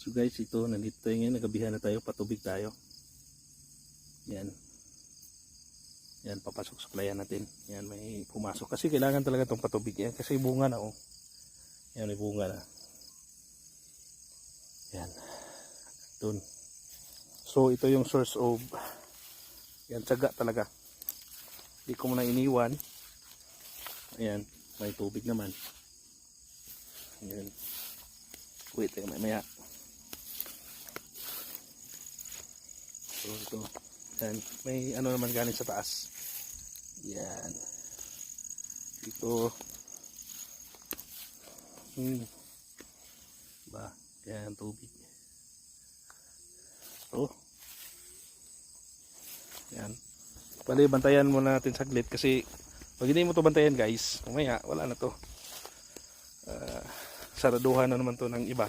So guys, ito nandito tayo ngayon, nagabihan na tayo, patubig tayo. Yan. Yan, papasok sa playan natin. Yan, may pumasok. Kasi kailangan talaga itong patubig. Yan, kasi bunga na oh. Yan, may bunga na. Yan. Doon. So ito yung source of, yan, tsaga talaga. Hindi ko muna iniwan. Ayan, may tubig naman. Yan. Wait, maya. So ito. Yan. May ano naman galing sa taas. Yan. Ito. Ba, yan tubig. So. Yan. Bali, bantayan muna natin saglit kasi pag hindi mo to bantayan guys, mamaya wala na to. Saraduhan na naman to ng iba.